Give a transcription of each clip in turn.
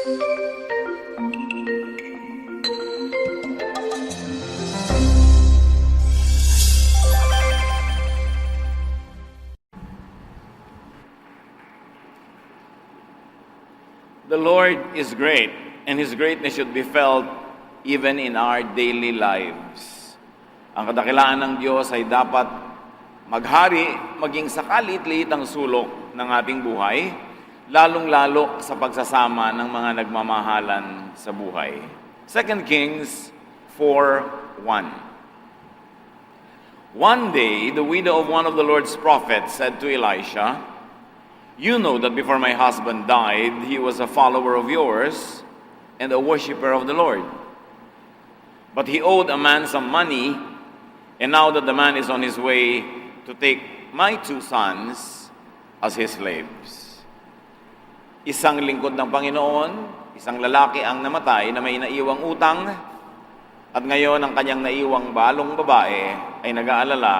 The Lord is great, and His greatness should be felt even in our daily lives. Ang kadakilaan ng Diyos ay dapat maghari maging sa kalit-liit ang sulok ng ating buhay, lalong-lalo sa pagsasama ng mga nagmamahalan sa buhay. 2 Kings 4:1. One day, the widow of one of the Lord's prophets said to Elisha, "You know that before my husband died, he was a follower of yours and a worshiper of the Lord. But he owed a man some money, and now that the man is on his way to take my 2 sons as his slaves." Isang lingkod ng Panginoon, isang lalaki ang namatay na may naiwang utang, at ngayon ang kanyang naiwang balong babae ay nag-aalala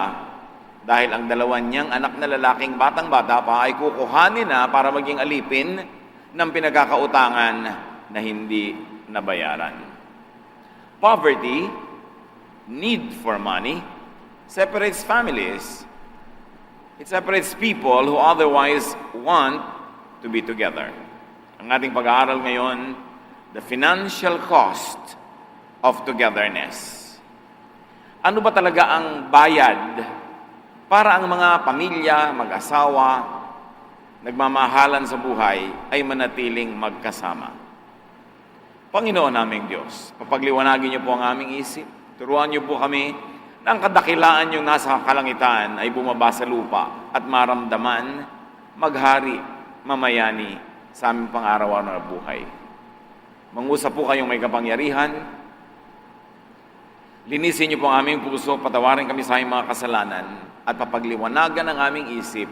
dahil ang dalawa niyang anak na lalaking batang-bata pa ay kukuhanin na para maging alipin ng pinagkakautangan na hindi nabayaran. Poverty, need for money, separates families. It separates people who otherwise want to be together. Ang ating pag-aaral ngayon, the financial cost of togetherness. Ano ba talaga ang bayad para ang mga pamilya, mag-asawa, nagmamahalan sa buhay ay manatiling magkasama? Panginoon naming Diyos, papagliwanagin niyo po ang aming isip. Turuan niyo po kami na ang kadakilaan yung nasa kalangitan ay bumaba sa lupa at maramdaman, maghari, mamayani sa aming pang-araw-araw na buhay. Mangusap po kayong may kapangyarihan. Linisin niyo po ang aming puso, patawarin kami sa aming mga kasalanan at papagliwanagan ang aming isip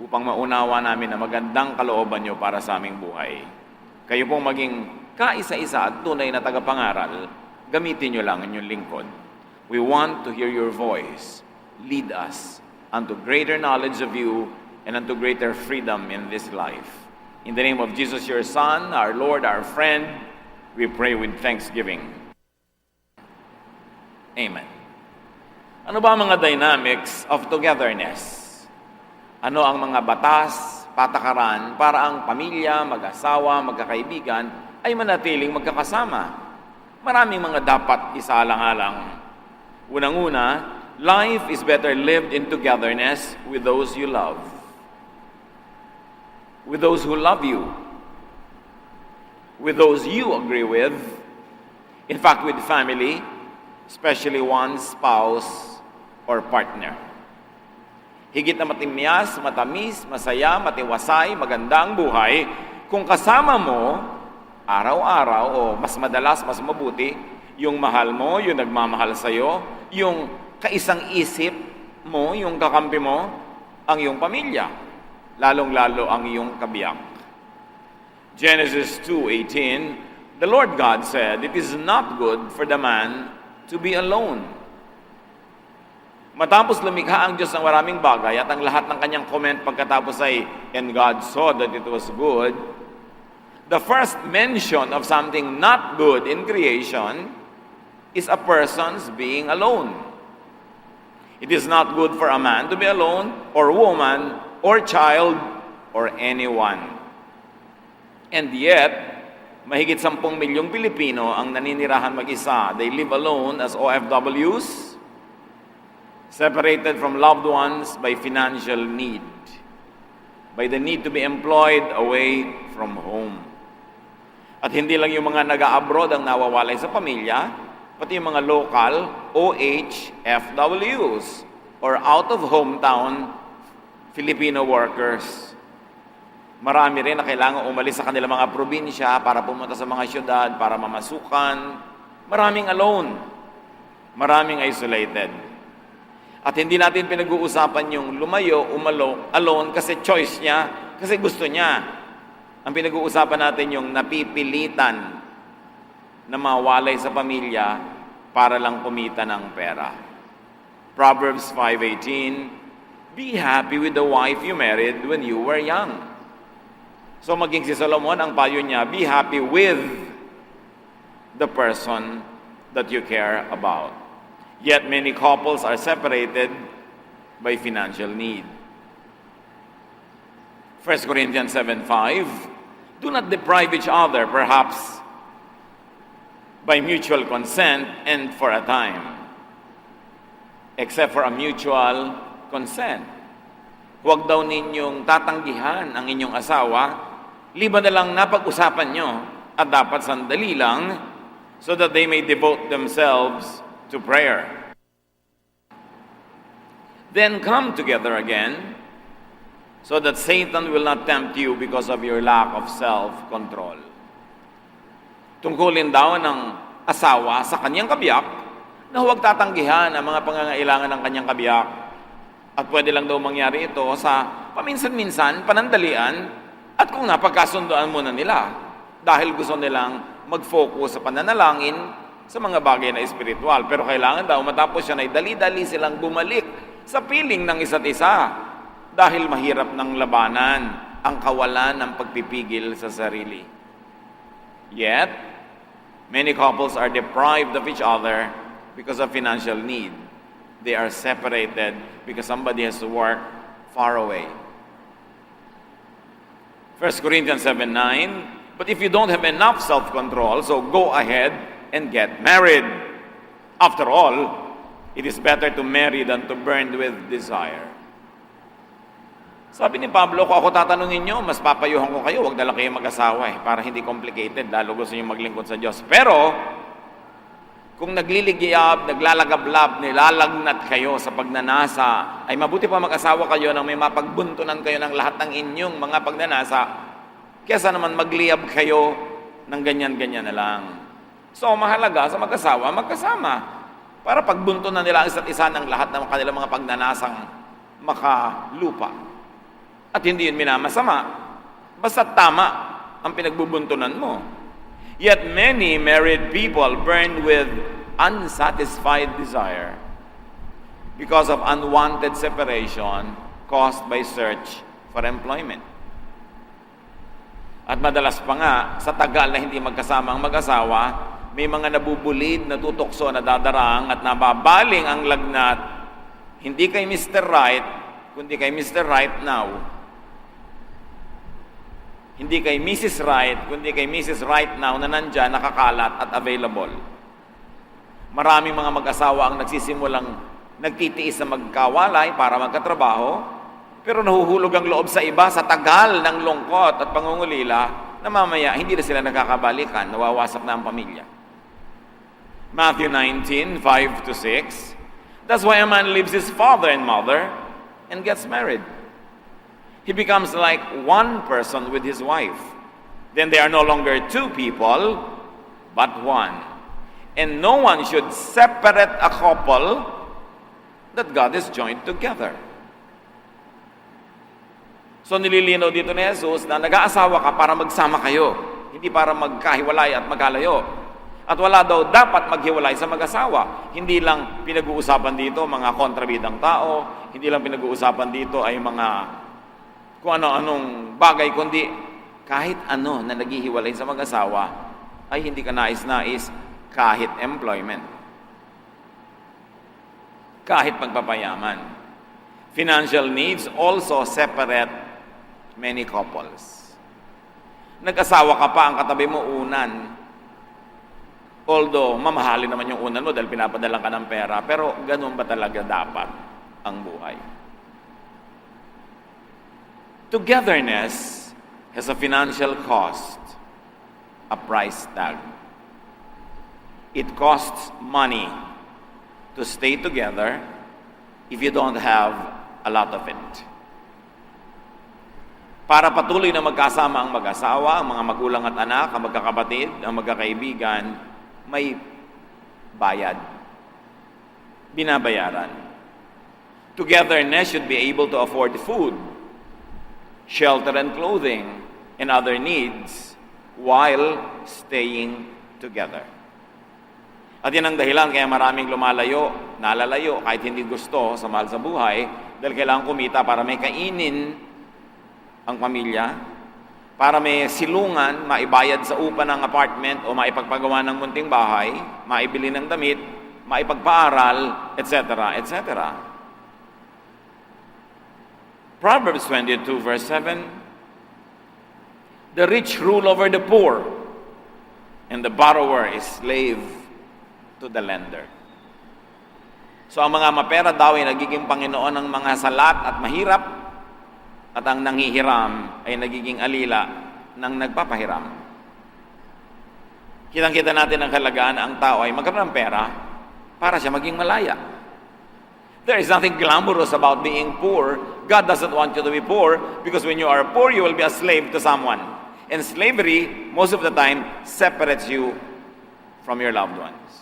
upang maunawa namin na magandang kalooban niyo para sa aming buhay. Kayo pong maging kaisa-isa at tunay na tagapangaral, gamitin niyo lang inyong lingkod. We want to hear your voice. Lead us unto greater knowledge of you and unto greater freedom in this life. In the name of Jesus, your Son, our Lord, our friend, we pray with thanksgiving. Amen. Ano ba ang mga dynamics of togetherness? Ano ang mga batas, patakaran para ang pamilya, mag-asawa, magkakaibigan ay manatiling magkakasama? Maraming mga dapat isaalang-alang. Unang-una, life is better lived in togetherness with those you love. With those who love you. With those you agree with. In fact, with family, especially one's spouse or partner. Higit na matimyas, matamis, masaya, matiwasay, maganda ang buhay kung kasama mo araw-araw o mas madalas, mas mabuti, yung mahal mo, yung nagmamahal sa'yo, yung kaisang isip mo, yung kakampi mo, ang iyong pamilya, lalong-lalo ang iyong kabiyak. Genesis 2:18, the Lord God said, "It is not good for the man to be alone." Matapos lumikha ang Diyos ng maraming bagay at ang lahat ng kanyang comment pagkatapos ay, "And God saw that it was good," the first mention of something not good in creation is a person's being alone. It is not good for a man to be alone, or woman, or child, or anyone. And yet, mahigit 10 milyong Pilipino ang naninirahan mag-isa. They live alone as OFWs, separated from loved ones by financial need, by the need to be employed away from home. At hindi lang yung mga nag-a-abroad ang nawawalay sa pamilya, pati yung mga local OHFWs, or out of hometown Filipino workers. Marami rin na kailangan umalis sa kanilang mga probinsya para pumunta sa mga syudad, para mamasukan. Maraming alone. Maraming isolated. At hindi natin pinag-uusapan yung lumayo, alone kasi choice niya, kasi gusto niya. Ang pinag-uusapan natin yung napipilitan na mawalay sa pamilya para lang kumita ng pera. Proverbs 5:18, "Be happy with the wife you married when you were young, So maging si Solomon, ang payo niya, be happy with the person that you care about. Yet many couples are separated by financial need. 1 Corinthians 7:5, do not deprive each other, perhaps by mutual consent and for a time, except for a mutual consent. Huwag daw ninyong tatanggihan ang inyong asawa, liban na lang napag-usapan nyo, at dapat sandali lang, so that they may devote themselves to prayer. Then come together again, so that Satan will not tempt you because of your lack of self-control. Tungkulin daw ng asawa sa kanyang kabiyak na huwag tatanggihan ang mga pangangailangan ng kanyang kabiyak. At pwede lang daw mangyari ito sa paminsan-minsan, panandalian, at kung napagkasundoan muna nila dahil gusto nilang mag-focus sa pananalangin sa mga bagay na espiritual. Pero kailangan daw matapos yan ay dali-dali silang bumalik sa piling ng isa't isa dahil mahirap ng labanan ang kawalan ng pagpipigil sa sarili. Yet, many couples are deprived of each other because of financial need. They are separated because somebody has to work far away. 1 Corinthians 7:9, but if you don't have enough self-control, so go ahead and get married. After all, it is better to marry than to burn with desire. Sabi ni Pablo, kung ako tatanungin nyo, mas papayuhan ko kayo, huwag na lang kayo mag-asawa para hindi complicated, lalo gusto nyo maglingkod sa Diyos. Pero, kung nagliligiyab, naglalagablab, nilalagnat kayo sa pagnanasa, ay mabuti pa mag-asawa kayo nang may mapagbuntunan kayo ng lahat ng inyong mga pagnanasa, kaysa naman magliyab kayo ng ganyan-ganyan na lang. So, mahalaga sa mag-asawa, magkasama, para pagbuntunan nila ang isa't isa ng lahat ng kanilang mga pagnanasang makalupa. At hindi yun minamasama, basta tama ang pinagbubuntunan mo. Yet many married people burn with unsatisfied desire because of unwanted separation caused by search for employment. At madalas pa nga, sa tagal na hindi magkasama ang mag-asawa, may mga nabubulid, natutokso, nadadarang at nababaling ang lagnat, hindi kay Mr. Right, kundi kay Mr. Right now. Hindi kay Mrs. Right, kundi kay Mrs. Right now na nandyan, nakakalat at available. Maraming mga mag-asawa ang nagsisimulang nagtitiis na magkawalay para magkatrabaho, pero nahuhulog ang loob sa iba sa tagal ng lungkot at pangungulila na mamaya hindi na sila nakakabalikan, nawawasak na ang pamilya. Matthew 19:5-6, that's why a man leaves his father and mother and gets married. He becomes like one person with his wife. Then they are no longer two people, but one. And no one should separate a couple that God has joined together. So nililinaw dito ni Jesus na nag-aasawa ka para magsama kayo, hindi para magkahiwalay at magkalayo. At wala daw dapat maghiwalay sa mag-asawa. Hindi lang pinag-uusapan dito mga kontrabidang tao, hindi lang pinag-uusapan dito ay mga kung ano-anong bagay, kundi kahit ano na naghihiwalay sa mag-asawa ay hindi ka nais-nais, kahit employment, kahit pagpapayaman. Financial needs also separate many couples. Nag-asawa ka pa, ang katabi mo unan. Although, mamahalin naman yung unan mo dahil pinapadalang ka ng pera, pero ganun ba talaga dapat ang buhay? Togetherness has a financial cost, a price tag. It costs money to stay together if you don't have a lot of it. Para patuloy na magkasama ang mag-asawa, ang mga magulang at anak, ang magkakapatid, ang magkakaibigan, may bayad, binabayaran. Togetherness should be able to afford food, shelter and clothing, and other needs while staying together. At yan ang dahilan kaya maraming nalalayo kahit hindi gusto sa mahal sa buhay dahil kailangan kumita para may kainin ang pamilya, para may silungan, maibayad sa upa ng apartment o maipagpagawa ng munting bahay, maibili ng damit, maipagpaaral, etc., etc. Proverbs 22 verse 7, the rich rule over the poor, and the borrower is slave to the lender. So ang mga mapera daw ay nagiging Panginoon ng mga salat at mahirap, at ang nanghihiram ay nagiging alila ng nagpapahiram. Kitang-kita natin ang kalagaan na ang tao ay magkaroon ng pera para siya maging malaya. There is nothing glamorous about being poor. God doesn't want you to be poor, because when you are poor, you will be a slave to someone. And slavery, most of the time, separates you from your loved ones.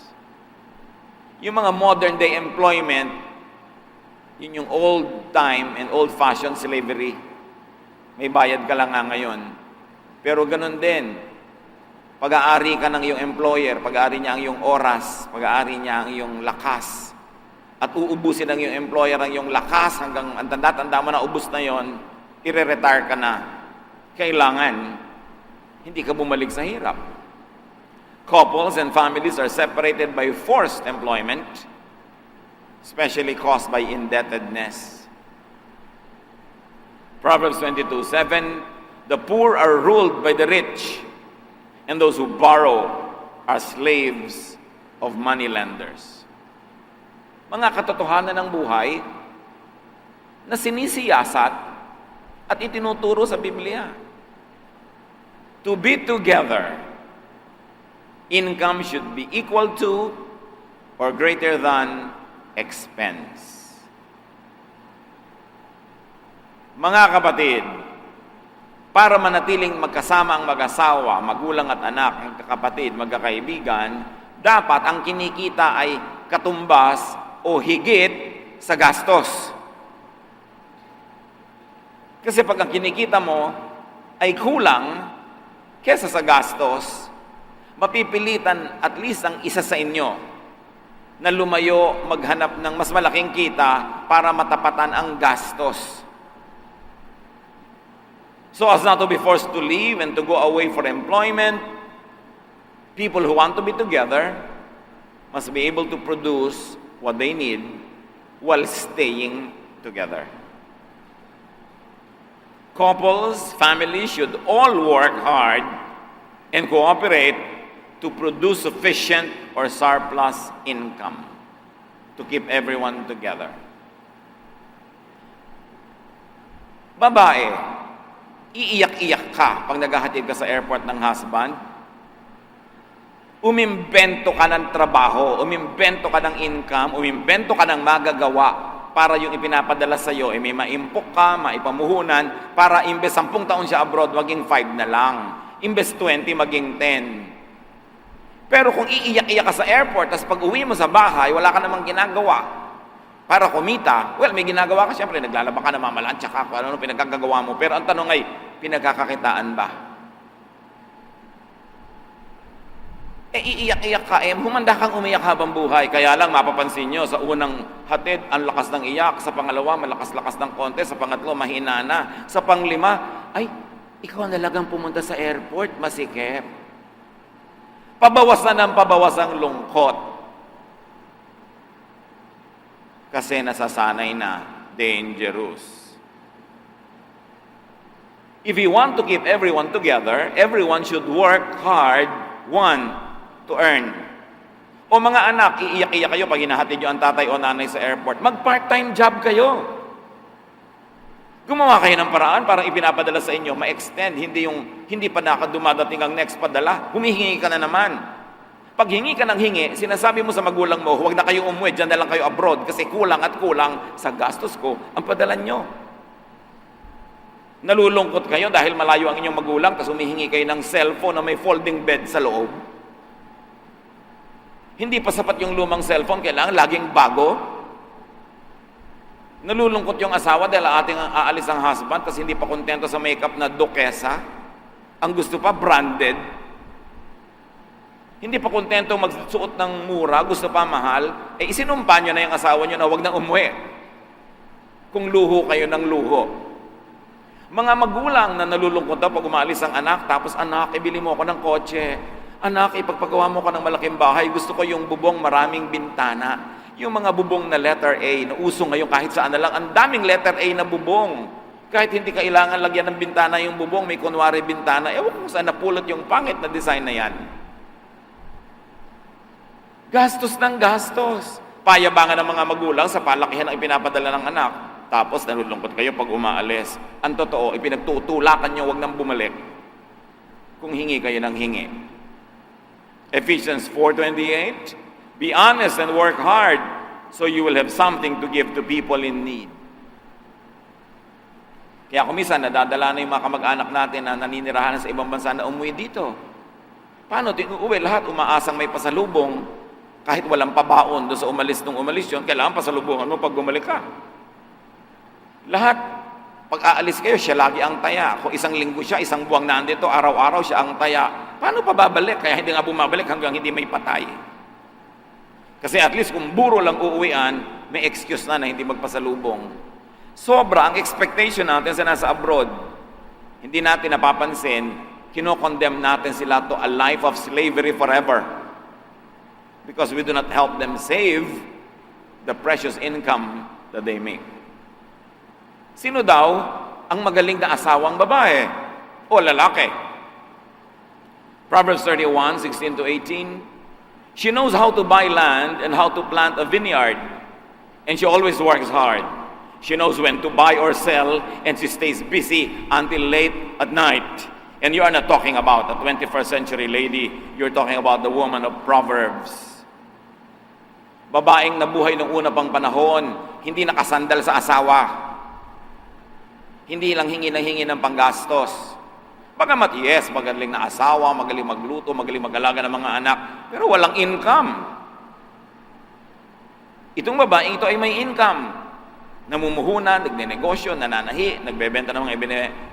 Yung mga modern day employment, yun yung old time and old fashioned slavery. May bayad ka lang nga ngayon. Pero ganun din, pag-aari ka ng iyong employer, pag-aari niya ang iyong oras, pag-aari niya ang iyong lakas, at uubusin ng iyong employer ang iyong lakas hanggang ang tanda-tanda mo na ubus na yon, i-retire ka na. Kailangan, hindi ka bumalik sa hirap. Couples and families are separated by forced employment, especially caused by indebtedness. Proverbs 22:7, the poor are ruled by the rich, and those who borrow are slaves of moneylenders. Mga katotohanan ng buhay na sinisiyasat at itinuturo sa Biblia. To be together, income should be equal to or greater than expense. Mga kapatid, para manatiling magkasama ang mag-asawa, magulang at anak, magkakapatid, magkakaibigan, dapat ang kinikita ay katumbas o higit sa gastos. Kasi pag ang kinikita mo ay kulang kesa sa gastos, mapipilitan at least ang isa sa inyo na lumayo maghanap ng mas malaking kita para matapatan ang gastos. So as not to be forced to leave and to go away for employment, people who want to be together must be able to produce what they need while staying together. Couples, families should all work hard and cooperate to produce sufficient or surplus income to keep everyone together. Babae, iiyak-iyak ka pag naghahatid ka sa airport ng husband. Umimbento ka ng trabaho, umimbento ka ng income, umimbento ka ng magagawa para yung ipinapadala sa iyo, may maimpok ka, maipamuhunan, para imbes 10 taon siya abroad, maging 5 na lang. Imbes 20, maging 10. Pero kung iiyak-iyak ka sa airport, tapos pag uwi mo sa bahay, wala ka namang ginagawa para kumita, well, may ginagawa ka, siyempre, naglalaba ka, namamalaan, tsaka kung ano pinagkagagawa mo. Pero ang tanong ay, pinagkakakitaan ba? Iiyak-iyak ka, humanda kang umiyak habang buhay. Kaya lang, mapapansin nyo, sa unang hatid, ang lakas ng iyak. Sa pangalawa, malakas-lakas ng konti. Sa pangatlo, mahina na. Sa panglima, ay, ikaw ang talagang pumunta sa airport, masikip. Pabawas na ng pabawas ang lungkot. Kasi nasasanay na, dangerous. If you want to keep everyone together, everyone should work hard, one, to earn. O mga anak, iiyak-iyak kayo pag hinahatid nyo ang tatay o nanay sa airport. Mag-part-time job kayo. Gumawa kayo ng paraan para ipinapadala sa inyo, ma-extend, hindi pa dumadating ang next padala. Humihingi ka na naman. Pag hingi ka ng hingi, sinasabi mo sa magulang mo, huwag na kayo umuwi, dyan na lang kayo abroad kasi kulang at kulang sa gastos ko ang padala nyo. Nalulungkot kayo dahil malayo ang inyong magulang, tapos humihingi kayo ng cellphone na may folding bed sa loob. Hindi pa sapat yung lumang cellphone, kailangan laging bago. Nalulungkot yung asawa dahil ating aalis ang husband kasi hindi pa kontento sa makeup na Duquesa. Ang gusto pa, branded. Hindi pa kontento magsuot ng mura, gusto pa mahal. Isinumpa nyo na yung asawa nyo na huwag nang umuwi. Kung luho kayo ng luho. Mga magulang na nalulungkot daw pag umaalis ang anak, tapos anak, ibili mo ako ng kotse. Anak, ipagpagawa mo ko ng malaking bahay. Gusto ko yung bubong maraming bintana. Yung mga bubong na letter A, na uso ngayon kahit saan na lang, ang daming letter A na bubong. Kahit hindi kailangan lagyan ng bintana yung bubong, may kunwari bintana. Ewan kung saan napulot yung pangit na design na yan. Gastos ng gastos. Payabangan ng mga magulang sa palakihan ang ipinapadala ng anak. Tapos nalulungkot kayo pag umaalis. Ang totoo, ipinagtutulakan nyo, wag nang bumalik. Kung hingi kayo ng hingi. Ephesians 4:28, be honest and work hard so you will have something to give to people in need. Kaya kung minsan, nadadala na yung mga kamag-anak natin na naninirahan sa ibang bansa na umuwi dito. Paano? Uuwi lahat, umaasang may pasalubong. Kahit walang pabaon doon sa umalis nung umalis yun, kailangan pasalubungan mo pag bumalik ka. Lahat, pag aalis kayo, siya lagi ang taya. Kung isang linggo siya, isang buwang nandito, araw-araw siya ang taya. Paano pa babalik? Kaya hindi nga bumabalik hanggang hindi may patay. Kasi at least kung buro lang uuwian, may excuse na hindi magpasalubong. Sobra ang expectation natin sa nasa abroad. Hindi natin napapansin, kinokondemn natin sila to a life of slavery forever. Because we do not help them save the precious income that they make. Sino daw ang magaling na asawang babae o lalaki? Proverbs 31:16-18. She knows how to buy land and how to plant a vineyard, and she always works hard. She knows when to buy or sell, and she stays busy until late at night. And you are not talking about a 21st century lady, you're talking about the woman of Proverbs. Babaeng nabuhay nung una pang panahon, hindi nakasandal sa asawa. Hindi lang hingi ng panggastos. Bagamat yes, magaling na asawa, magaling magluto, magaling mag-alaga ng mga anak, pero walang income. Itong babaeng ito ay may income. Namumuhunan, nagnenegosyo, nananahi, nagbebenta ng mga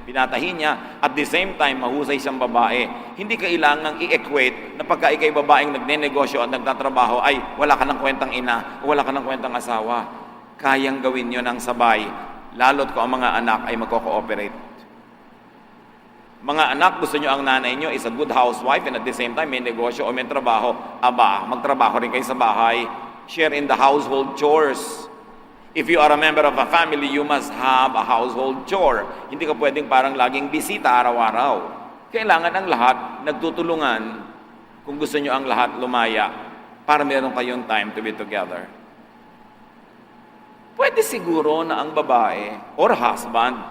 binatahi niya, at the same time, mahusay siyang babae. Hindi kailangang i-equate na pagka ikay babaeng nagnenegosyo at nagtatrabaho, ay wala ka ng kwentang ina, o wala ka ng kwentang asawa. Kayang gawin yun ng sabay, lalo't kung ang mga anak ay magko-cooperate. Mga anak, gusto nyo ang nanay nyo is a good housewife and at the same time may negosyo o may trabaho. Aba, magtrabaho rin kayo sa bahay. Share in the household chores. If you are a member of a family, you must have a household chore. Hindi ka pwedeng parang laging bisita araw-araw. Kailangan ang lahat nagtutulungan kung gusto nyo ang lahat lumaya para meron kayong time to be together. Pwede siguro na ang babae or husband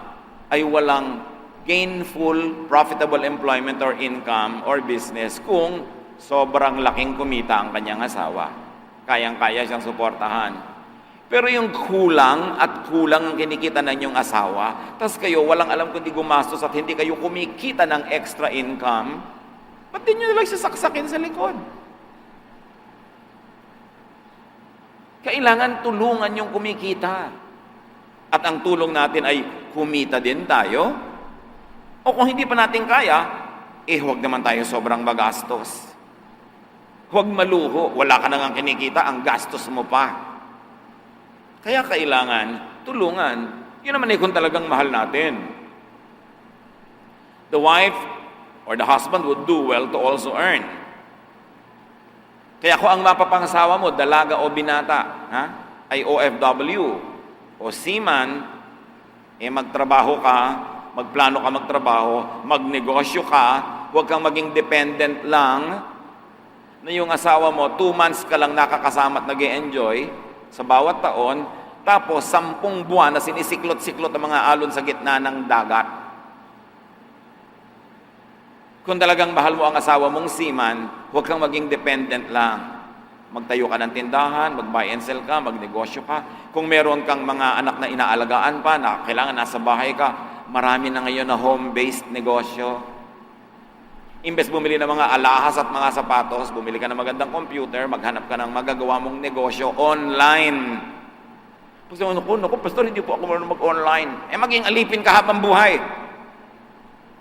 ay walang gainful, profitable employment or income or business kung sobrang laking kumita ang kanyang asawa. Kayang-kaya siyang suportahan. Pero yung kulang at kulang ang kinikita ng inyong asawa, tas kayo walang alam kundi gumastos at hindi kayo kumikita ng extra income, ba't di nyo lang sasaksakin sa likod? Kailangan tulungan yung kumikita. At ang tulong natin ay kumita din tayo. O kung hindi pa natin kaya, huwag naman tayo sobrang magastos. Huwag maluho, wala ka nang kinikita, ang gastos mo pa. Kaya kailangan tulungan. Yun naman kung talagang mahal natin. The wife or the husband would do well to also earn. Kaya kung ang mapapangasawa mo, dalaga o binata, ay OFW o seaman, magtrabaho ka, magplano ka magtrabaho, magnegosyo ka, huwag kang maging dependent lang na yung asawa mo, 2 months ka lang nakakasama at nag-e-enjoy sa bawat taon, tapos 10 buwan na sinisiklot-siklot ang mga alon sa gitna ng dagat. Kung talagang mahal mo ang asawa mong seaman, huwag kang maging dependent lang. Magtayo ka ng tindahan, mag-buy and sell ka, magnegosyo ka. Kung meron kang mga anak na inaalagaan pa, na kailangan nasa bahay ka, marami na ngayon na home-based negosyo. Imbes bumili ng mga alahas at mga sapatos, bumili ka ng magandang computer, maghanap ka ng magagawa mong negosyo online. Pag sabi mo, naku, pastor, hindi po ako marunong mag-online. Maging alipin ka habang buhay.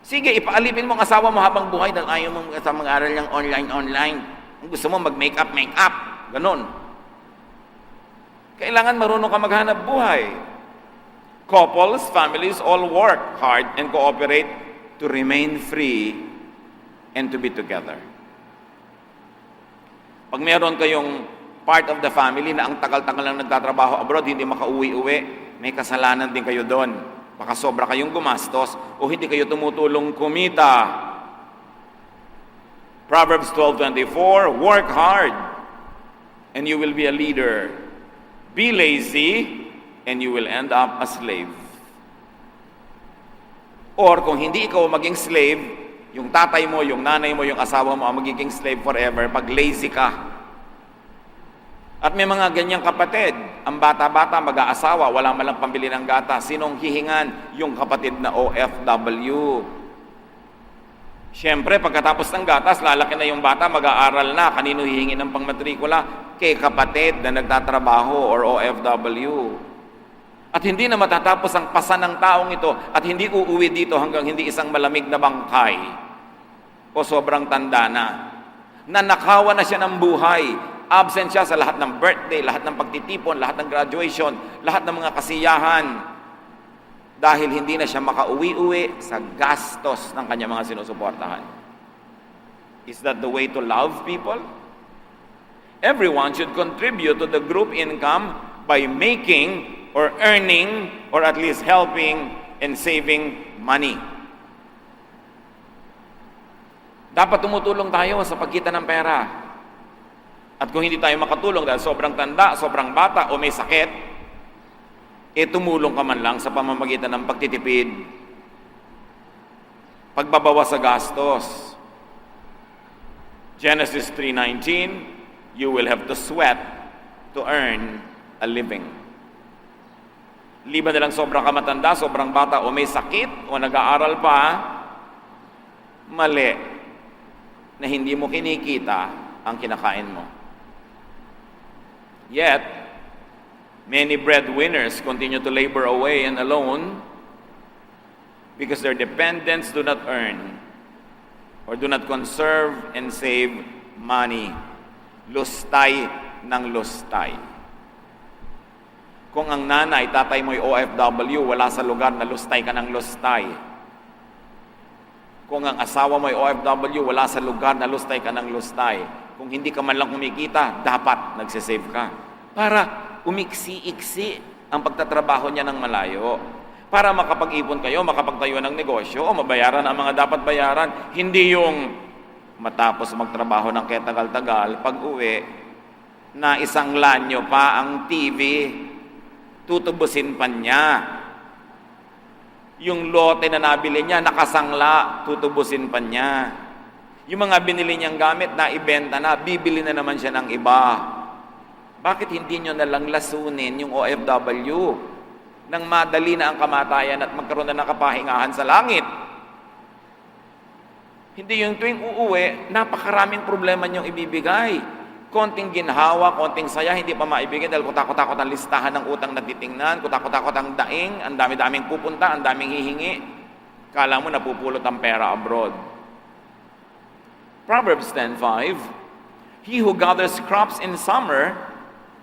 Sige, ipaalipin mo ang asawa mo habang buhay dahil ayaw mong sa mag-aral niyang online. Kung gusto mo mag-makeup, ganon. Kailangan marunong ka maghanap buhay. Couples, families, all work hard and cooperate to remain free and to be together. Pag meron kayong part of the family na ang tagal-tagal lang nagtatrabaho abroad, hindi makauwi-uwi, may kasalanan din kayo doon. Baka sobra kayong gumastos o hindi kayo tumutulong kumita. Proverbs 12:24, work hard and you will be a leader. Be lazy and you will end up a slave. Or kung hindi ikaw maging slave, yung tatay mo, yung nanay mo, yung asawa mo ang magiging slave forever pag lazy ka. At may mga ganyang kapatid, ang bata-bata mag-aasawa, wala malang pambili ng gata. Sinong hihingan? Yung kapatid na OFW. Siyempre, pagkatapos ng gatas, lalaki na yung bata, mag-aaral na. Kanino hihingi ng pangmatrikula? Kay kapatid na nagtatrabaho or OFW. At hindi na matatapos ang pasan ng taong ito at hindi uuwi dito hanggang hindi isang malamig na bangkay o sobrang tanda na. Nanakawan na siya ng buhay. Absent siya sa lahat ng birthday, lahat ng pagtitipon, lahat ng graduation, lahat ng mga kasiyahan. Dahil hindi na siya makauwi-uwi sa gastos ng kanyang mga sinusuportahan. Is that the way to love people? Everyone should contribute to the group income by making or earning or at least helping and saving money. Dapat tumutulong tayo sa pagkita ng pera. At kung hindi tayo makatulong dahil sobrang tanda, sobrang bata o may sakit, tumulong ka man lang sa pamamagitan ng pagtitipid, pagbabawas sa gastos. Genesis 3:19, you will have to sweat to earn a living. Liban na lang sobrang kamatanda, sobrang bata o may sakit o nag-aaral pa, mali na hindi mo kinikita ang kinakain mo. Yet, many breadwinners continue to labor away and alone because their dependents do not earn or do not conserve and save money. Lustay ng lustay. Kung ang nanay, tatay mo'y OFW, wala sa lugar na lustay ka ng lustay. Kung ang asawa mo'y OFW, wala sa lugar na lustay ka ng lustay. Kung hindi ka man lang kumikita, dapat nagsisave ka. Para umiksi-iksi ang pagtatrabaho niya ng malayo. Para makapag-ipon kayo, makapagtayo ng negosyo, o mabayaran ang mga dapat bayaran. Hindi yung matapos magtrabaho ng kaya tagal-tagal, pag-uwi, na isang lanyo pa ang TV, tutubusin pa niya. Yung lote na nabili niya, nakasangla, tutubusin pa niya. Yung mga binili niyang gamit na ibenta na, bibili na naman siya ng iba. Bakit hindi nyo nalang lasunin yung OFW nang madali na ang kamatayan at magkaroon na ng kapahingahan sa langit? Hindi yung tuwing uuwi, napakaraming problema niyong ibibigay. Konting ginhawa, konting saya, hindi pa maibigay dahil kutakot-takot ang listahan ng utang na titingnan, kutakot-takot ang daing, ang dami-daming pupunta, ang daming hihingi. Kala mo napupulot ang pera abroad. Proverbs 10:5, he who gathers crops in summer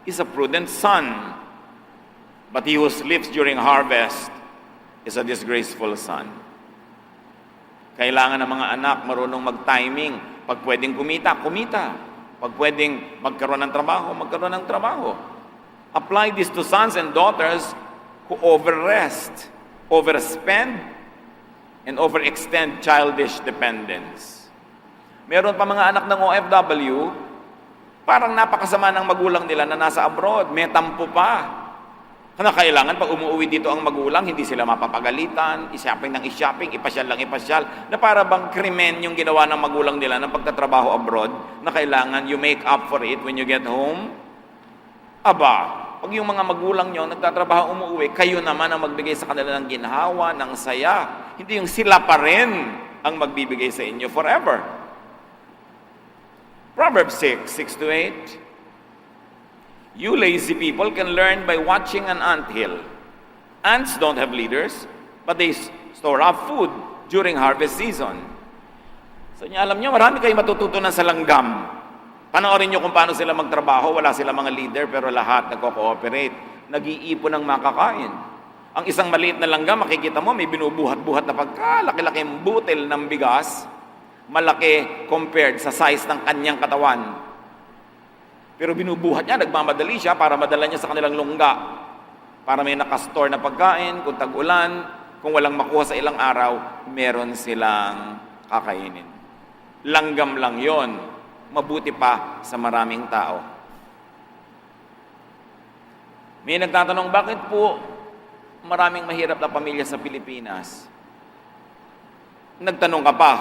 is a prudent son, but he who sleeps during harvest is a disgraceful son. Kailangan ng mga anak marunong mag-timing. Pag pwedeng kumita, kumita. Pag pwedeng magkaroon ng trabaho, magkaroon ng trabaho. Apply this to sons and daughters who overrest, overspend, and overextend childish dependence. Meron pa mga anak ng OFW, parang napakasama ng magulang nila na nasa abroad, may tampo pa. Kaya kailangan pag umuwi dito ang magulang, hindi sila mapapagalitan, i-shopping ng i-shopping, ipasyal lang ipasyal, na para bang krimen yung ginawa ng magulang nila ng pagtatrabaho abroad, na kailangan you make up for it when you get home. Aba, pag yung mga magulang nyo nagtatrabaho umuwi, kayo naman ang magbigay sa kanila ng ginhawa, ng saya. Hindi yung sila pa rin ang magbibigay sa inyo forever. Proverbs 6:6-8. You lazy people can learn by watching an anthill. Ants don't have leaders, but they store up food during harvest season. So alam nyo, marami kayong matututunan sa langgam. Panoorin nyo kung paano sila magtrabaho. Wala sila mga leader, pero lahat nagko-cooperate. Nag-iipon ng makakain. Ang isang maliit na langgam, makikita mo, may binubuhat-buhat na pagkalaki-laking butil ng bigas, malaki compared sa size ng kanyang katawan. Pero binubuhat niya, nagmamadali siya para madala niya sa kanilang lungga. Para may nakastore na pagkain, kung tag-ulan, kung walang makuha sa ilang araw, meron silang kakainin. Langgam lang yon, mabuti pa sa maraming tao. May nagtatanong, bakit po maraming mahirap na pamilya sa Pilipinas? Nagtanong ka pa.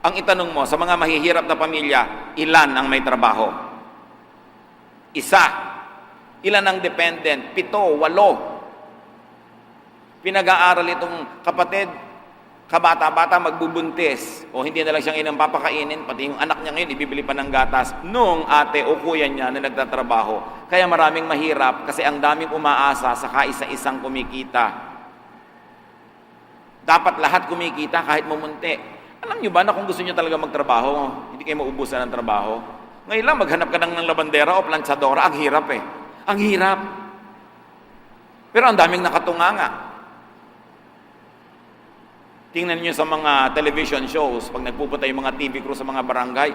Ang itanong mo, sa mga mahihirap na pamilya, ilan ang may trabaho? Isa. Ilan ang dependent? 7, 8. Pinag-aaral itong kapatid, kabata-bata magbubuntis, o hindi na lang siyang inang papakainin, pati yung anak niya ngayon, ibibili pa ng gatas, nung ate o kuya niya na nagtatrabaho. Kaya maraming mahirap kasi ang daming umaasa sa kaisa-isang kumikita. Dapat lahat kumikita kahit mumunti. Alam niyo ba na kung gusto niyo talaga magtrabaho, hindi kayo maubusan ng trabaho? Ngayon lang, maghanap ka ng labandera o planchadora, ang hirap eh. Ang hirap. Pero ang daming nakatunganga. Tingnan niyo sa mga television shows, pag nagpupunta yung mga TV crew sa mga barangay,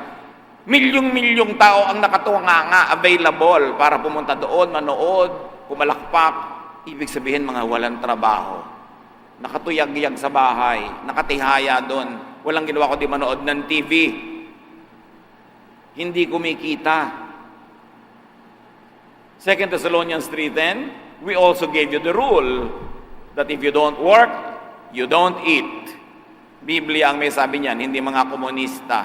milyong-milyong tao ang nakatunganga available para pumunta doon, manood, pumalakpak. Ibig sabihin mga walang trabaho. Nakatuyag-yag sa bahay, nakatihaya doon. Walang ginawa kundi manood ng TV. Hindi kumikita. 2 Thessalonians 3:10, we also gave you the rule that if you don't work, you don't eat. Biblia ang may sabi niyan, hindi mga komunista.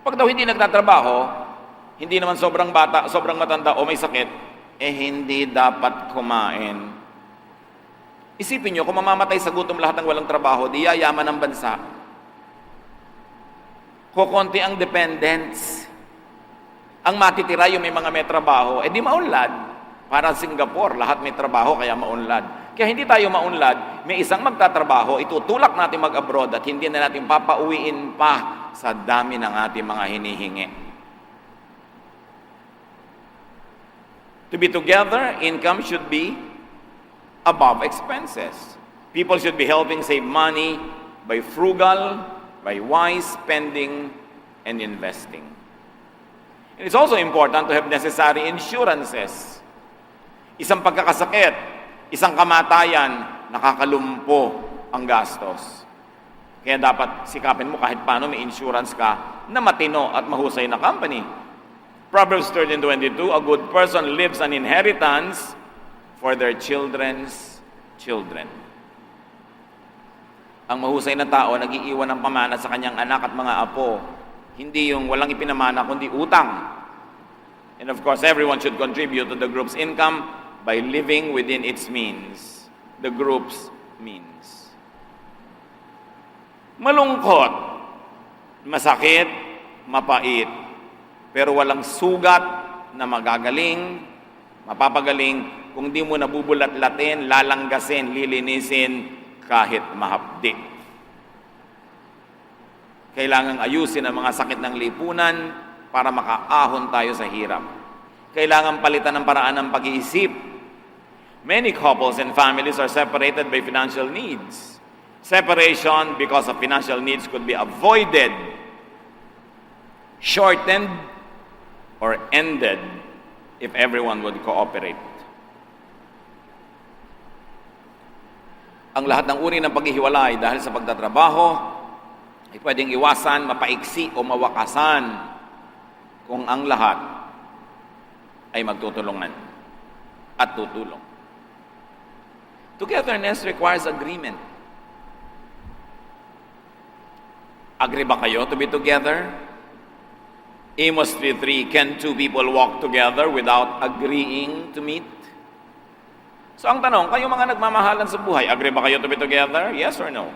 Pag daw hindi nagtatrabaho, hindi naman sobrang bata, sobrang matanda o may sakit, hindi dapat kumain. Isipin nyo, kung mamamatay sa gutom lahat ng walang trabaho, di yayaman ang bansa. Kukunti ang dependents. Ang matitira yung may mga may trabaho, di maunlad. Para Singapore, lahat may trabaho, kaya maunlad. Kaya hindi tayo maunlad, may isang magtatrabaho, itutulak natin mag-abroad at hindi na natin papauwiin pa sa dami ng ating mga hinihingi. To be together, income should be above expenses. People should be helping save money by frugal, by wise spending, and investing. And it's also important to have necessary insurances. Isang pagkakasakit, isang kamatayan, nakakalumpo ang gastos. Kaya dapat sikapin mo kahit paano may insurance ka na matino at mahusay na company. Proverbs 13:22, a good person leaves an inheritance for their children's children. Ang mahusay na tao, nag-iiwan ng pamana sa kanyang anak at mga apo. Hindi yung walang ipinamana, kundi utang. And of course, everyone should contribute to the group's income by living within its means. The group's means. Malungkot, masakit, mapait, pero walang sugat na magagaling, mapapagaling kung di mo nabubulat-latin, lalanggasin, lilinisin kahit mahapdi. Kailangang ayusin ang mga sakit ng lipunan para makaahon tayo sa hirap. Kailangan palitan ng paraan ng pag-iisip. Many couples and families are separated by financial needs. Separation because of financial needs could be avoided, shortened, or ended if everyone would cooperate. Ang lahat ng uri ng paghihiwalay dahil sa pagtatrabaho ay pwedeng iwasan, mapaiksi o mawakasan kung ang lahat ay magtutulungan at tutulong. Togetherness requires agreement. Agree ba kayo to be together? Amos 3:3, can two people walk together without agreeing to meet? So ang tanong, kayo mga nagmamahalan sa buhay, agree ba kayo to be together? Yes or no?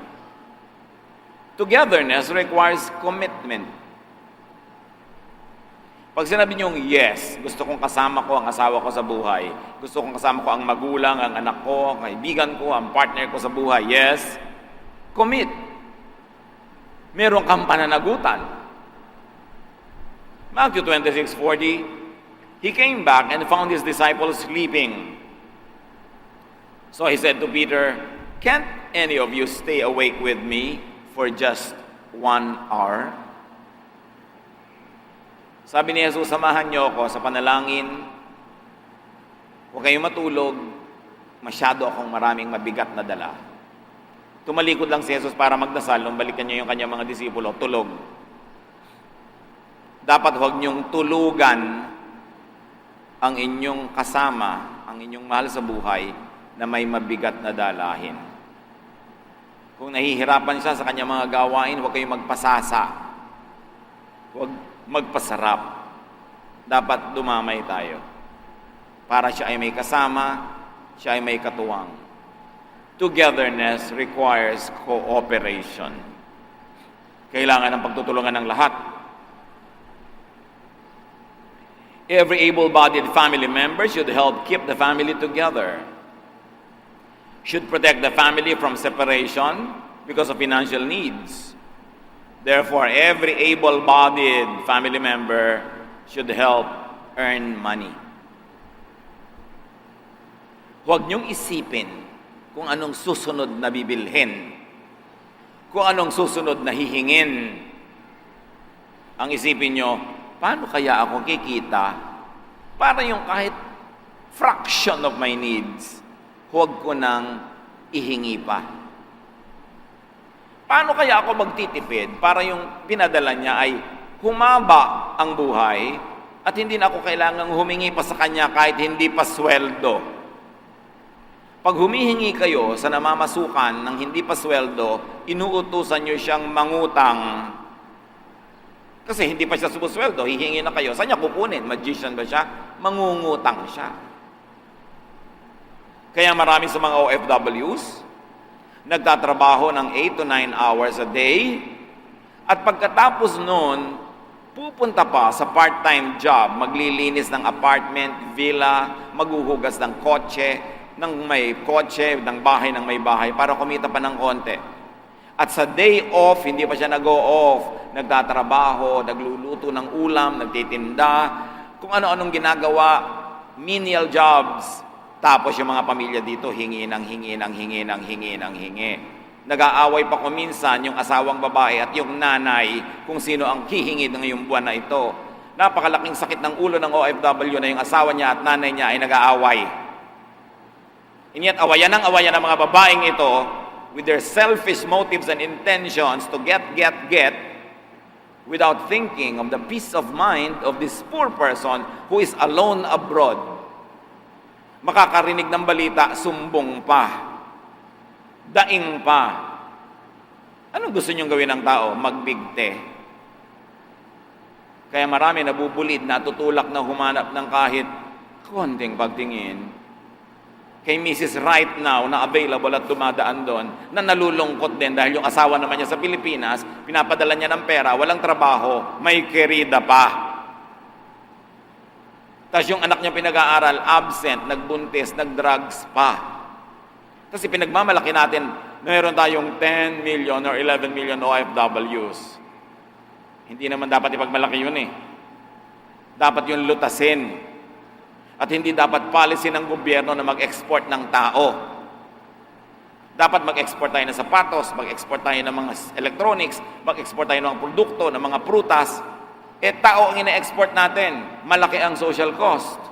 Togetherness requires commitment. Pag sinabi niyong yes, gusto kong kasama ko ang asawa ko sa buhay, gusto kong kasama ko ang magulang, ang anak ko, ang kaibigan ko, ang partner ko sa buhay, yes, commit. Meron kang pananagutan. Matthew 26:40, he came back and found his disciples sleeping. So he said to Peter, "Can't any of you stay awake with me for just 1 hour?" Sabi ni Jesus, samahan niyo ako sa panalangin. Huwag kayong matulog. Masyado akong maraming mabigat na dala. Tumalikod lang si Jesus para magdasal. Nung balikan niya yung kanyang mga disipulo, tulog. Dapat huwag niyong tulugan ang inyong kasama, ang inyong mahal sa buhay, na may mabigat na dalahin. Kung nahihirapan siya sa kanyang mga gawain, huwag kayong magpasasa. Huwag magpasarap. Dapat dumamay tayo. Para siya ay may kasama, siya ay may katuwang. Togetherness requires cooperation. Kailangan ng pagtutulungan ng lahat. Every able-bodied family member should help keep the family together. Should protect the family from separation because of financial needs. Therefore, every able-bodied family member should help earn money. Huwag niyong isipin kung anong susunod na bibilhin, kung anong susunod na hihingin. Ang isipin niyo, paano kaya ako kikita para yung kahit fraction of my needs, huwag ko nang ihingi pa. Paano kaya ako magtitipid para yung pinadala niya ay humaba ang buhay at hindi na ako kailangang humingi pa sa kanya kahit hindi pa sweldo? Pag humihingi kayo sa namamasukan ng hindi pa sweldo, inuutusan niyo siyang mangutang. Kasi hindi pa siya sumusweldo, hihingi na kayo. Saan niya kukunin? Magician ba siya? Mangungutang siya. Kaya marami sa mga OFWs, nagtatrabaho ng 8 to 9 hours a day, at pagkatapos noon, pupunta pa sa part-time job, maglilinis ng apartment, villa, maghuhugas ng kotse, ng bahay ng may bahay, para kumita pa ng konti. At sa day off, hindi pa siya nag-o-off, nagtatrabaho, nagluluto ng ulam, nagtitinda, kung ano-anong ginagawa, menial jobs. Tapos yung mga pamilya dito, hingi. Nag-aaway pa kung minsan yung asawang babae at yung nanay kung sino ang hihingi ngayong buwan na ito. Napakalaking sakit ng ulo ng OFW na yung asawa niya at nanay niya ay nag-aaway. And yet, awayan ng mga babaeng ito with their selfish motives and intentions to get, without thinking of the peace of mind of this poor person who is alone abroad. Makakarinig ng balita, sumbong pa, daing pa. Anong gusto niyong gawin ng tao? Magbigte. Kaya marami nabubulid, natutulak na humanap ng kahit konting pagtingin. Kay Mrs. Right now na available at dumadaan doon, na nalulungkot din dahil yung asawa naman niya sa Pilipinas, pinapadala niya ng pera, walang trabaho, may kerida pa. Tapos yung anak niya pinag-aaral, absent, nagbuntis, nagdrugs pa. Kasi pinagmamalaki natin, mayroon tayong 10 million or 11 million OFWs. Hindi naman dapat ipagmalaki yun eh. Dapat yun lutasin. At hindi dapat policy ng gobyerno na mag-export ng tao. Dapat mag-export tayo ng sapatos, mag-export tayo ng mga electronics, mag-export tayo ng mga produkto, ng mga prutas. Tao ang ina-export natin, malaki ang social cost.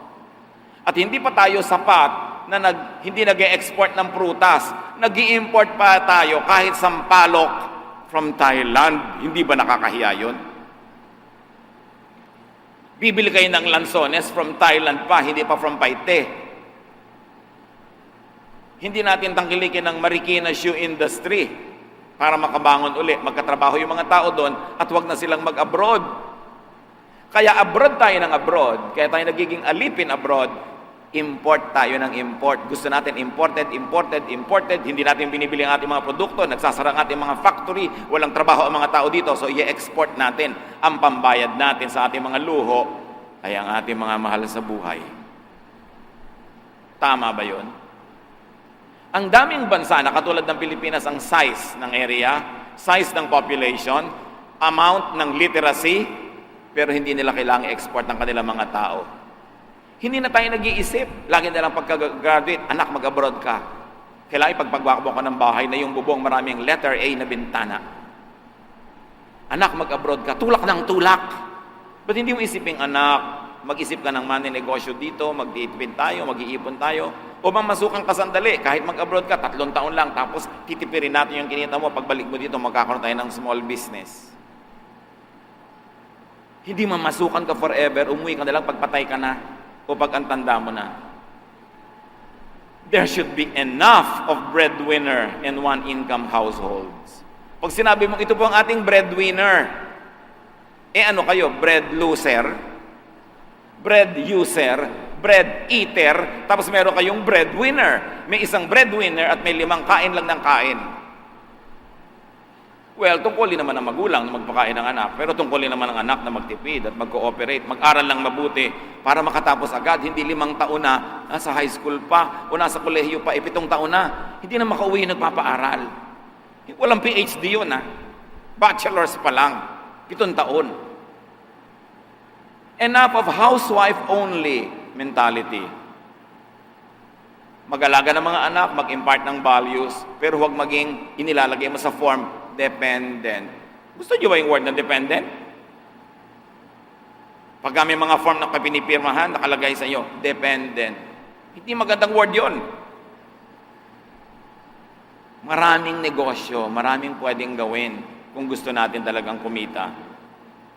At hindi pa tayo sapat na hindi nag-e-export ng prutas. Nag-i-import pa tayo kahit sampalok from Thailand. Hindi ba nakakahiya yun? Bibili kayo ng lansones from Thailand pa, hindi pa from Paite. Hindi natin tangkilikin ng Marikina shoe industry para makabangon uli, magkatrabaho yung mga tao doon at wag na silang mag-abroad. Kaya abroad tayo ng abroad, kaya tayo nagiging alipin abroad, import tayo ng import. Gusto natin imported. Hindi natin binibili ang ating mga produkto, nagsasara ang ating mga factory, walang trabaho ang mga tao dito, so i-export natin. Ang pambayad natin sa ating mga luho ay ang ating mga mahal sa buhay. Tama ba yun? Ang daming bansa na katulad ng Pilipinas, ang size ng area, size ng population, amount ng literacy, pero hindi nila kailangang export ng kanilang mga tao. Hindi na tayo nag-iisip. Lagi nilang pagka-graduate, anak, mag-abroad ka. Kailangan ipagpagwakbo ka ng bahay na yung bubong maraming letter A na bintana. Anak, mag-abroad ka, tulak ng tulak. Ba't hindi mo isipin, anak, mag-isip ka ng money negosyo dito, mag-iipin tayo, mag-iipon tayo, o bang masukan ka sandali, kahit mag-abroad ka, 3 taon lang, tapos titipirin natin yung kinita mo, pagbalik mo dito, magkakaroon tayo ng small business. Hindi mamasukan ka forever, umuwi ka na lang, pagpatay ka na, o pag antanda mo na. There should be enough of breadwinner in one income households. Pag sinabi mo, ito po ang ating breadwinner, ano kayo, bread loser, bread user, bread eater, tapos meron kayong breadwinner. May isang breadwinner at may 5 kain lang ng kain. Well, tungkulin naman ng magulang na magpakain ng anak, pero tungkulin naman ng anak na magtipid at mag-cooperate, mag-aral lang mabuti para makatapos agad, hindi 5 taon na, nasa high school pa, o nasa kolehiyo pa, 7 taon na, hindi na makauwi nagpapaaral. Walang PhD yun, bachelor's pa lang, 7 taon. Enough of housewife only mentality. Mag-alaga ng mga anak, mag-impart ng values, pero huwag maging inilalagay mo sa form dependent. Gusto niyo ba yung word na dependent? Pag may mga form na pinipirmahan, nakalagay sa iyo, dependent. Hindi magandang word yon. Maraming negosyo, maraming pwedeng gawin kung gusto natin talagang kumita.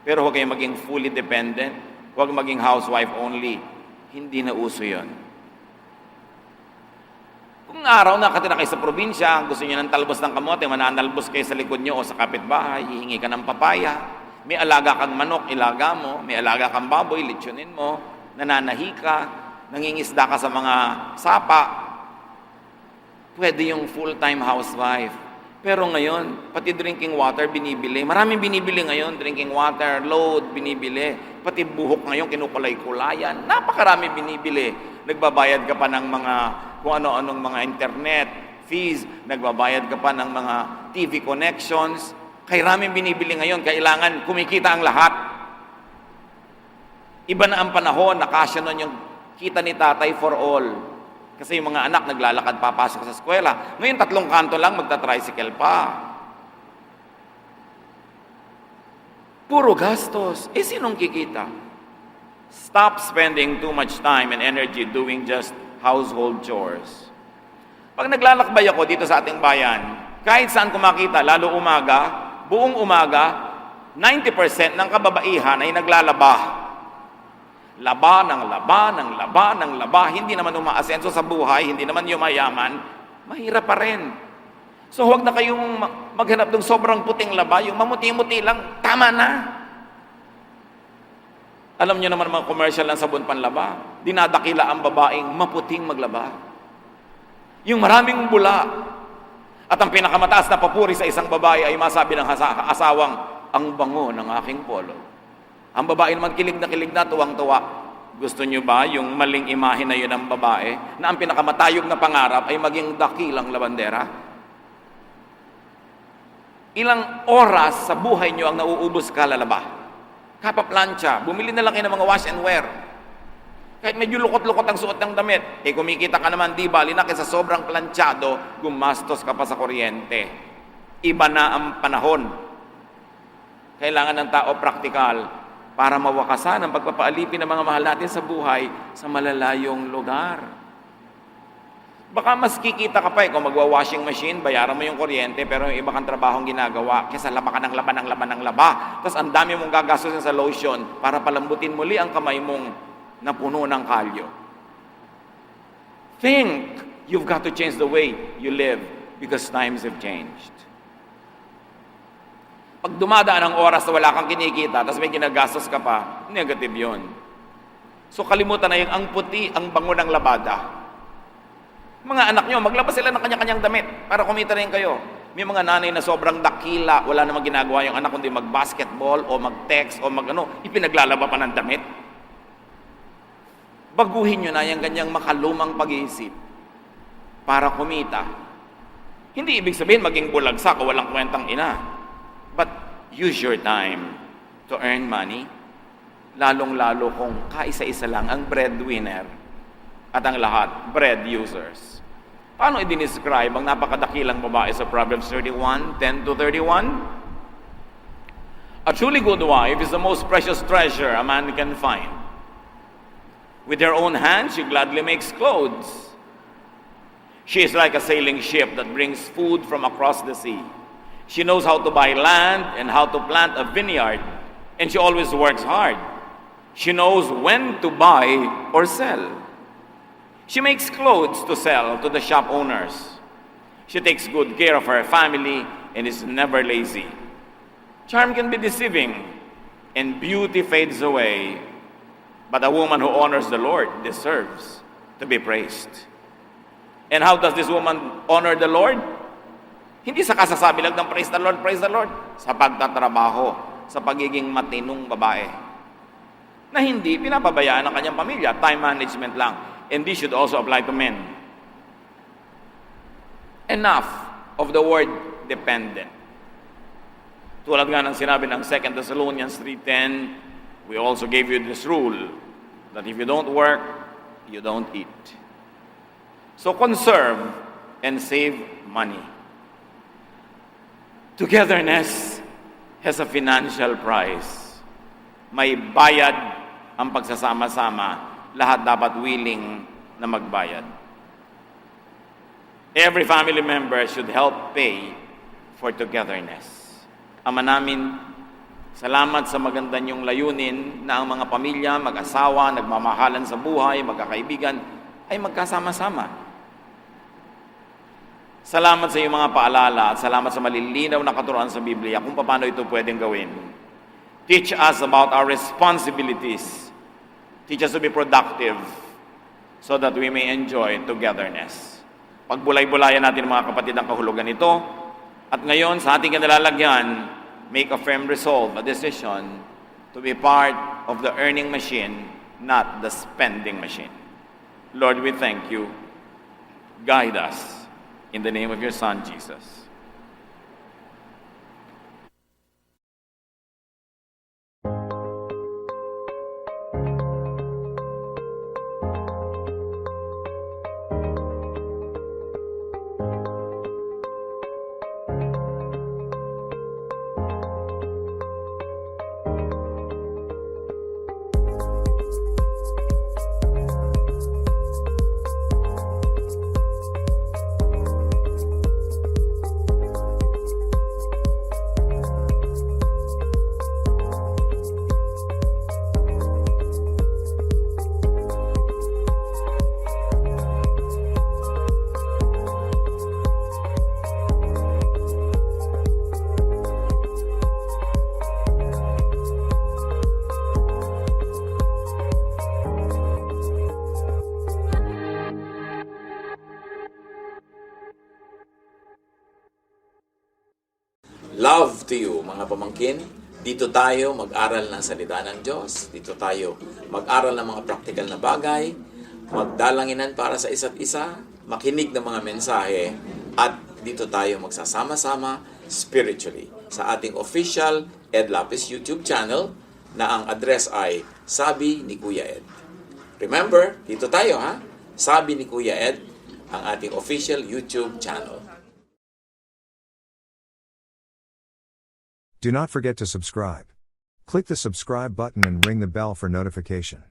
Pero huwag kayong maging fully dependent, huwag maging housewife only. Hindi na uso yon. Kung araw nakatira kayo sa probinsya, gusto niyo ng talbos ng kamote, mananalbos kayo sa likod niyo o sa kapitbahay, hihingi ka ng papaya, may alaga kang manok, ilaga mo, may alaga kang baboy, litsunin mo, nananahi ka, nangingisda ka sa mga sapa, pwede yung full-time housewife. Pero ngayon, pati drinking water binibili. Maraming binibili ngayon, drinking water, load, binibili. Pati buhok ngayon, kinukulay-kulayan. Napakarami binibili. Nagbabayad ka pa ng mga kung ano-anong mga internet fees. Nagbabayad ka pa ng mga TV connections. Kaya raming binibili ngayon, kailangan kumikita ang lahat. Iba na ang panahon, nakasya nun yung kita ni tatay for all. Kasi yung mga anak naglalakad papasok sa eskwela. Ngayon 3 kanto lang, magta-tricycle pa. Puro gastos. Sinong kikita? Stop spending too much time and energy doing just household chores. Pag naglalakbay ako dito sa ating bayan, kahit saan kumakita, lalo umaga, buong umaga, 90% ng kababaihan ay naglalaba. Laba ng laba, ng laba, ng laba, hindi naman umaasenso sa buhay, hindi naman yumayaman, mahirap pa rin. So huwag na kayong maghanap ng sobrang puting laba, yung mamuti-muti lang, tama na. Alam niyo naman mga commercial ng sabon panlaba, dinadakila ang babaeng maputing maglaba. Yung maraming bula, at ang pinakamataas na papuri sa isang babae ay masabi ng asawang, ang bango ng aking polo. Ang babae naman kilig na tuwang-tuwa. Gusto niyo ba yung maling imahe na yun ng babae na ang pinakamatayog na pangarap ay maging dakilang labandera? Ilang oras sa buhay niyo ang nauubos kalalaba? Kapaplansya, bumili na lang kayo ng mga wash and wear. Kahit medyo lukot-lukot ang suot ng damit, kumikita ka naman, di bali na kaysa sobrang planchado, gumastos ka pa sa kuryente. Iba na ang panahon. Kailangan ng tao praktikal para mawakasan ang pagpapaalipin ng mga mahal natin sa buhay sa malalayong lugar. Baka mas kikita ka pa kung magwa-washing machine, bayaran mo yung kuryente, pero yung iba kang trabahong ginagawa, kesa laba ka ng laba ng laba ng laba. Tapos ang dami mong gagastusin sa lotion para palambutin muli ang kamay mong napuno ng kalyo. Think you've got to change the way you live because times have changed. Pag dumadaan ang oras na wala kang kinikita, tapos may ginagastos ka pa, negative yun. So kalimutan na yung ang puti, ang bango ng labada. Mga anak nyo, maglabas sila ng kanya-kanyang damit para kumita rin kayo. May mga nanay na sobrang dakila, wala namang ginagawa yung anak kundi mag-basketball o mag-text o ipinaglalaba pa ng damit. Baguhin nyo na yung ganyang makalumang pag-iisip para kumita. Hindi ibig sabihin maging bulagsak o walang kwentang ina. But use your time to earn money, lalong-lalo kung kaisa-isa lang ang breadwinner at ang lahat bread users. Paano i-describe ang napakadakilang babae sa Proverbs 31, 10 to 31? A truly good wife is the most precious treasure a man can find. With her own hands, she gladly makes clothes. She is like a sailing ship that brings food from across the sea. She knows how to buy land and how to plant a vineyard, and she always works hard. She knows when to buy or sell. She makes clothes to sell to the shop owners. She takes good care of her family and is never lazy. Charm can be deceiving, and beauty fades away, but a woman who honors the Lord deserves to be praised. And how does this woman honor the Lord? Hindi sa kasasabi lang ng praise the Lord, sa pagtatrabaho, sa pagiging matinong babae. Na hindi pinapabayaan ang kanyang pamilya, time management lang. And this should also apply to men. Enough of the word dependent. Tulad nga ng sinabi ng 2 Thessalonians 3:10, we also gave you this rule, that if you don't work, you don't eat. So conserve and save money. Togetherness has a financial price. May bayad ang pagsasama-sama. Lahat dapat willing na magbayad. Every family member should help pay for togetherness. Ama namin, salamat sa maganda niyong layunin na ang mga pamilya, mag-asawa, nagmamahalan sa buhay, magkakaibigan, ay magkasama-sama. Salamat sa iyong mga paalala at salamat sa malilinaw na katuruan sa Biblia kung paano ito pwedeng gawin. Teach us about our responsibilities. Teach us to be productive so that we may enjoy togetherness. Pagbulay-bulayan natin mga kapatid ang kahulugan nito at ngayon sa ating kinalalagyan, make a firm resolve, a decision to be part of the earning machine, not the spending machine. Lord, we thank you. Guide us. In the name of your Son, Jesus. Love to you, mga pamangkin. Dito tayo mag-aral ng salita ng Diyos. Dito tayo mag-aral ng mga practical na bagay, magdalanginan para sa isa't isa, makinig ng mga mensahe, at dito tayo magsasama-sama spiritually sa ating official Ed Lapis YouTube channel na ang address ay Sabi ni Kuya Ed. Remember, dito tayo ha, Sabi ni Kuya Ed, ang ating official YouTube channel. Do not forget to subscribe. Click the subscribe button and ring the bell for notification.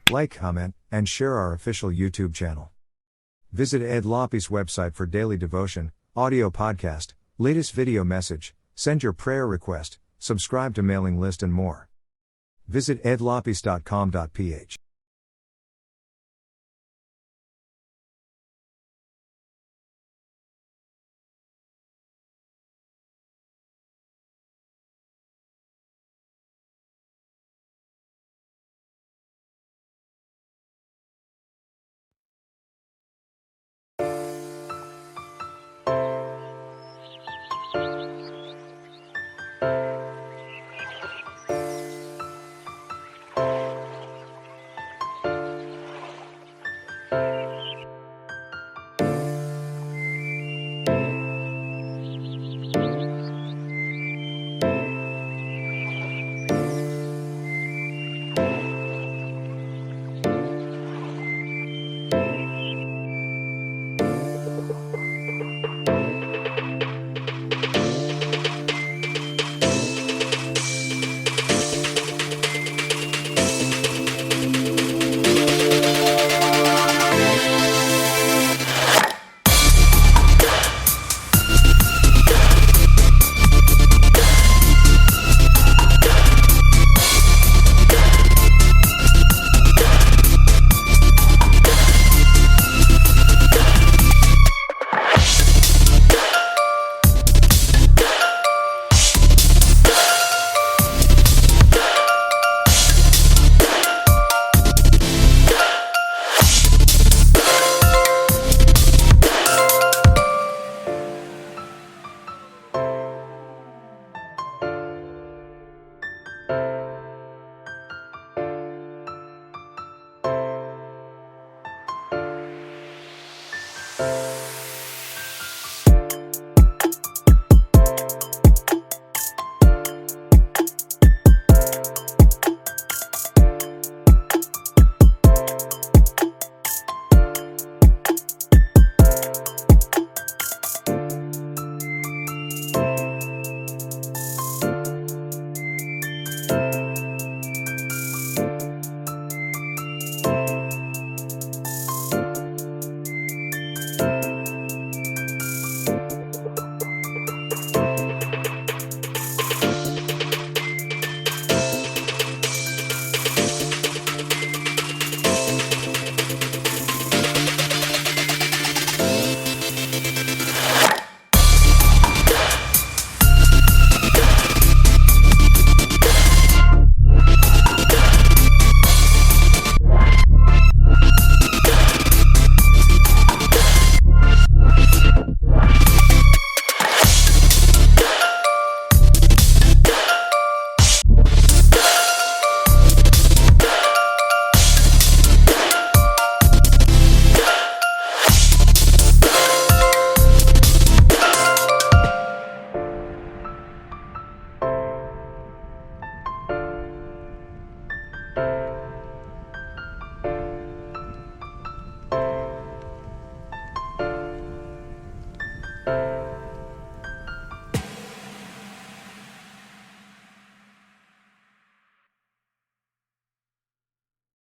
Like, comment, and share our official YouTube channel. Visit Ed Lapis website for daily devotion, audio podcast, latest video message, send your prayer request, subscribe to mailing list and more. Visit edlapis.com.ph.